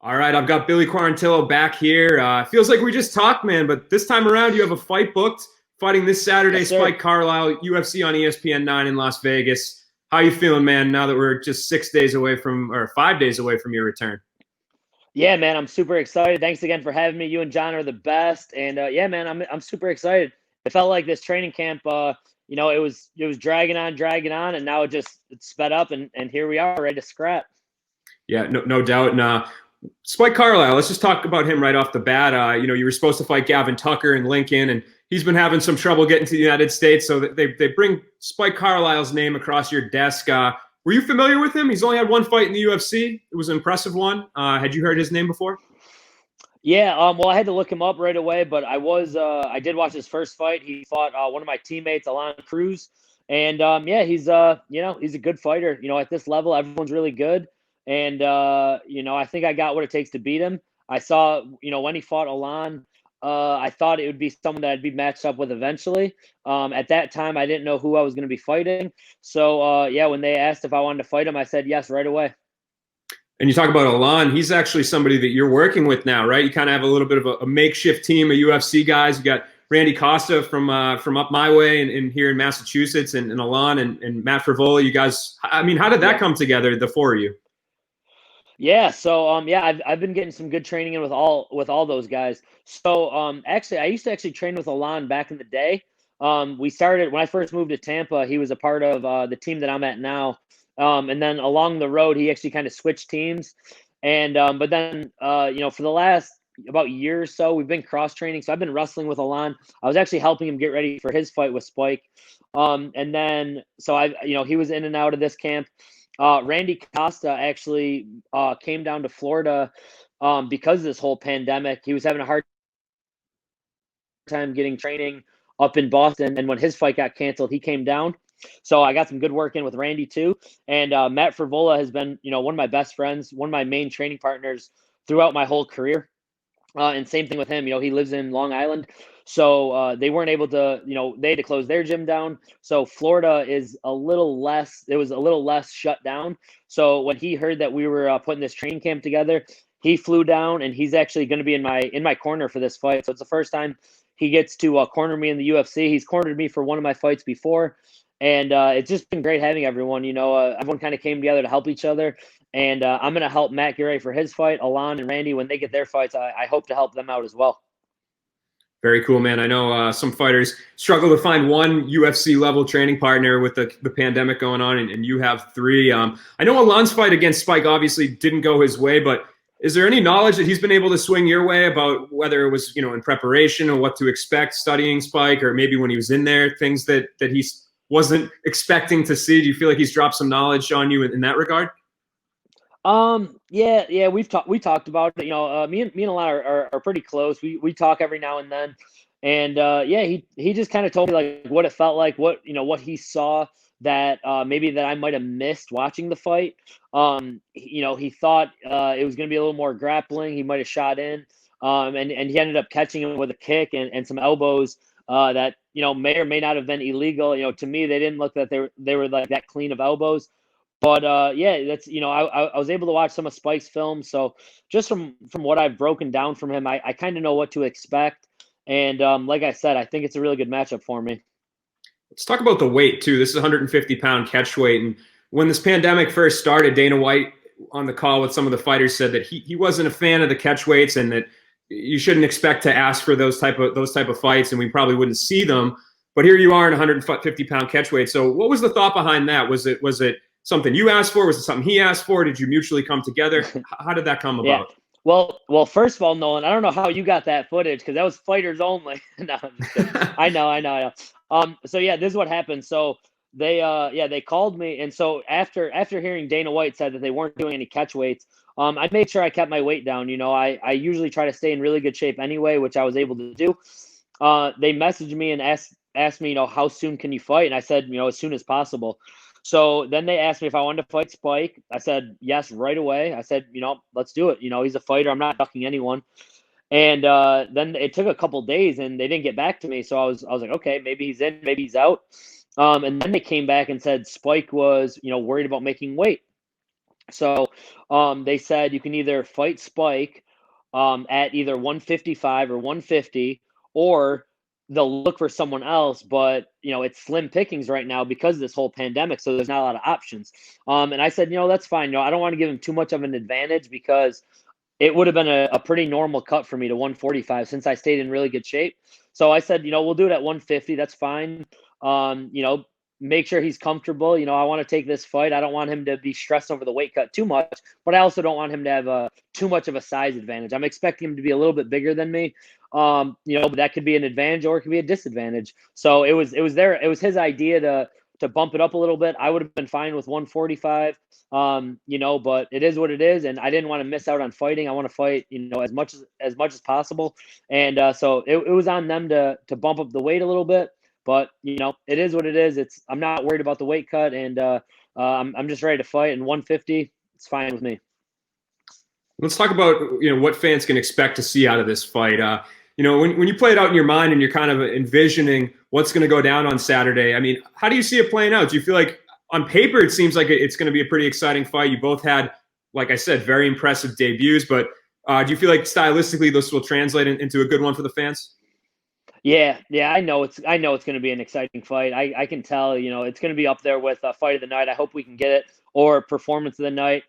All right, I've got Billy Quarantillo back here. Feels like we just talked, man, but this time around you have a fight booked, fighting this Saturday, Yes, sir. Spike Carlisle, UFC on ESPN 9 in Las Vegas. How you feeling, man, now that we're just 6 days away from, or 5 days away from your return? Yeah, man, I'm super excited. Thanks again for having me. You and John are the best, and yeah, man, I'm super excited. It felt like this training camp, it was dragging on, and now it's sped up, and here we are, ready to scrap. Yeah, no doubt. And Spike Carlisle, let's just talk about him right off the bat. You were supposed to fight Gavin Tucker in Lincoln, and he's been having some trouble getting to the United States. So they bring Spike Carlisle's name across your desk. Were you familiar with him? He's only had one fight in the UFC. It was an impressive one. Had you heard his name before? Yeah, well, I had to look him up right away, but I did watch his first fight. He fought one of my teammates, Alon Cruz, and yeah, he's a good fighter. At this level, everyone's really good, and I think I got what it takes to beat him. I saw, when he fought Alon, I thought it would be someone that I'd be matched up with eventually. At that time, I didn't know who I was going to be fighting, so yeah, when they asked if I wanted to fight him, I said yes right away. And you talk about Alon, he's actually somebody that you're working with now, right? You kind of have a little bit of a makeshift team of UFC guys. You got Randy Costa from up my way and here in Massachusetts, and Alon and Matt Frivola. You guys, I mean, how did that Yeah. come together, the four of you? Yeah, so yeah, I've been getting some good training in with all those guys. So actually, I used to actually train with Alon back in the day. We started when I first moved to Tampa. He was a part of the team that I'm at now. And then along the road, he actually kind of switched teams. And but then for the last about year or so, we've been cross training. So I've been wrestling with Alon. I was actually helping him get ready for his fight with Spike. And then so he was in and out of this camp. Randy Costa actually came down to Florida because of this whole pandemic. He was having a hard time getting training up in Boston, and when his fight got canceled, he came down. So I got some good work in with Randy too. And Matt Frivola has been, one of my best friends, one of my main training partners throughout my whole career. And same thing with him. He lives in Long Island. So they weren't able to, they had to close their gym down. So Florida is it was a little less shut down. So when he heard that we were putting this training camp together, he flew down and he's actually going to be in my corner for this fight. So it's the first time he gets to corner me in the UFC. He's cornered me for one of my fights before. And it's just been great having everyone. Everyone kind of came together to help each other. And I'm going to help Matt get ready for his fight. Alon and Randy, when they get their fights, I hope to help them out as well. Very cool, man. I know some fighters struggle to find one UFC level training partner with the pandemic going on, and you have three. I know Alon's fight against Spike obviously didn't go his way, but is there any knowledge that he's been able to swing your way about whether it was, in preparation or what to expect studying Spike, or maybe when he was in there, things that he wasn't expecting to see? Do you feel like he's dropped some knowledge on you in that regard? Yeah, we talked about it. Me and Alon are pretty close. We talk every now and then, and yeah, he just kind of told me like what it felt like, what he saw that maybe that I might have missed watching the fight. He thought it was going to be a little more grappling. He might have shot in, and he ended up catching him with a kick and some elbows that may or may not have been illegal. To me, they didn't look that they were like that clean of elbows. But yeah, that's I was able to watch some of Spike's films, so just from what I've broken down from him, I kind of know what to expect. And like I said, I think it's a really good matchup for me. Let's talk about the weight too. This is 150-pound catch weight, and when this pandemic first started, Dana White on the call with some of the fighters said that he wasn't a fan of the catch weights, and that you shouldn't expect to ask for those type of fights, and we probably wouldn't see them. But here you are in 150-pound catch weight. So what was the thought behind that? Was it something you asked for? Was it something he asked for? Did you mutually come together? How did that come Yeah. about? Well, first of all, Nolan, I don't know how you got that footage because that was fighters only. No, I'm just kidding. I know. So yeah, this is what happened. So they called me, and so after hearing Dana White said that they weren't doing any catch weights, I made sure I kept my weight down. I usually try to stay in really good shape anyway, which I was able to do. They messaged me and asked me, how soon can you fight? And I said, as soon as possible. So then they asked me if I wanted to fight Spike. I said yes right away. I said, let's do it. He's a fighter. I'm not ducking anyone. And then it took a couple days, and they didn't get back to me. So I was like, okay, maybe he's in, maybe he's out. And then they came back and said Spike was, worried about making weight. So they said you can either fight Spike at either 155 or 150, or they'll look for someone else. But it's slim pickings right now because of this whole pandemic, so there's not a lot of options. And I said, that's fine. I don't want to give him too much of an advantage because it would have been a pretty normal cut for me to 145 since I stayed in really good shape. So I said, we'll do it at 150. That's fine. Make sure he's comfortable. I want to take this fight. I don't want him to be stressed over the weight cut too much, but I also don't want him to have too much of a size advantage. I'm expecting him to be a little bit bigger than me. But that could be an advantage or it could be a disadvantage. So it was his idea to bump it up a little bit. I would have been fine with 145. But it is what it is, and I didn't want to miss out on fighting. I want to fight, as much as possible. And so it was on them to bump up the weight a little bit. But it is what it is. I'm not worried about the weight cut, and I'm just ready to fight. And 150, it's fine with me. Let's talk about what fans can expect to see out of this fight. When you play it out in your mind and you're kind of envisioning what's going to go down on Saturday, I mean, how do you see it playing out? Do you feel like on paper it seems like it's going to be a pretty exciting fight? You both had, like I said, very impressive debuts, but do you feel like stylistically this will translate into a good one for the fans? Yeah, I know it's going to be an exciting fight. I can tell, it's going to be up there with fight of the night. I hope we can get it, or performance of the night.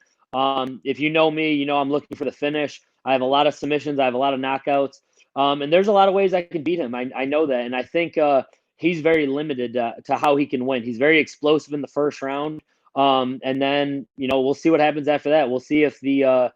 If you know me, I'm looking for the finish. I have a lot of submissions. I have a lot of knockouts. And there's a lot of ways I can beat him. I know that. And I think he's very limited to how he can win. He's very explosive in the first round. And then, we'll see what happens after that. We'll see if the,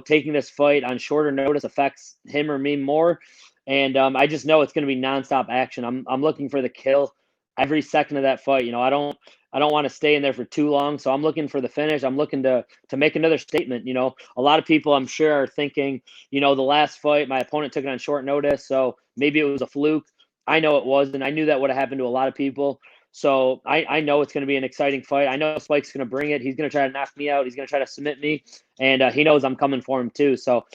taking this fight on shorter notice affects him or me more. And I just know it's going to be nonstop action. I'm looking for the kill every second of that fight. I don't want to stay in there for too long. So I'm looking for the finish. I'm looking to make another statement. A lot of people I'm sure are thinking, the last fight, my opponent took it on short notice. So maybe it was a fluke. I know it was, and I knew that would have happened to a lot of people. So I know it's going to be an exciting fight. I know Spike's going to bring it. He's going to try to knock me out. He's going to try to submit me. And he knows I'm coming for him too. So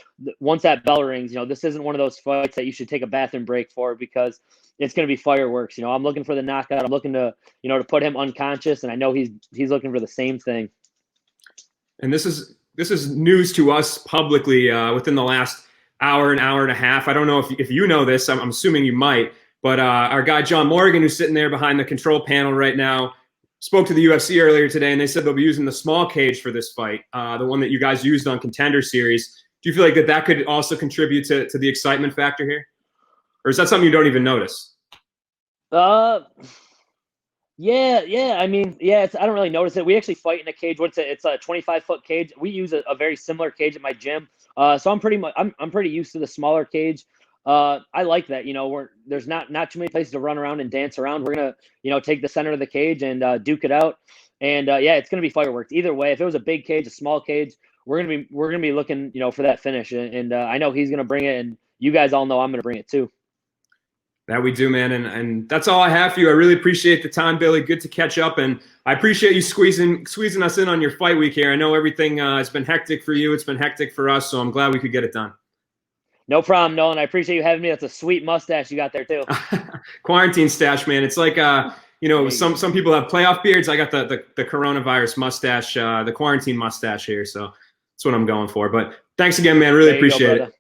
once that bell rings, this isn't one of those fights that you should take a bathroom break for, because it's going to be fireworks. I'm looking for the knockout. I'm looking to, to put him unconscious. And I know he's looking for the same thing. And this is news to us publicly within the last hour and a half. I don't know if you know this. I'm assuming you might. But our guy John Morgan, who's sitting there behind the control panel right now, spoke to the UFC earlier today, and they said they'll be using the small cage for this fight, the one that you guys used on Contender Series. Do you feel like that could also contribute to the excitement factor here? Or is that something you don't even notice? Yeah. I mean, I don't really notice it. We actually fight in a cage. It's a 25-foot cage. We use a very similar cage at my gym. So I'm pretty used to the smaller cage. I like that. There's not too many places to run around and dance around. We're gonna, take the center of the cage and duke it out. And it's gonna be fireworks either way. If it was a big cage, a small cage, we're gonna be looking, for that finish. And I know he's gonna bring it, and you guys all know I'm gonna bring it too. That we do, man. And that's all I have for you. I really appreciate the time, Billy. Good to catch up, and I appreciate you squeezing us in on your fight week here. I know everything has been hectic for you. It's been hectic for us, so I'm glad we could get it done. No problem, Nolan. I appreciate you having me. That's a sweet mustache you got there too. Quarantine stash, man. It's like some people have playoff beards. I got the coronavirus mustache, the quarantine mustache here. So that's what I'm going for. But thanks again, man. Really appreciate it.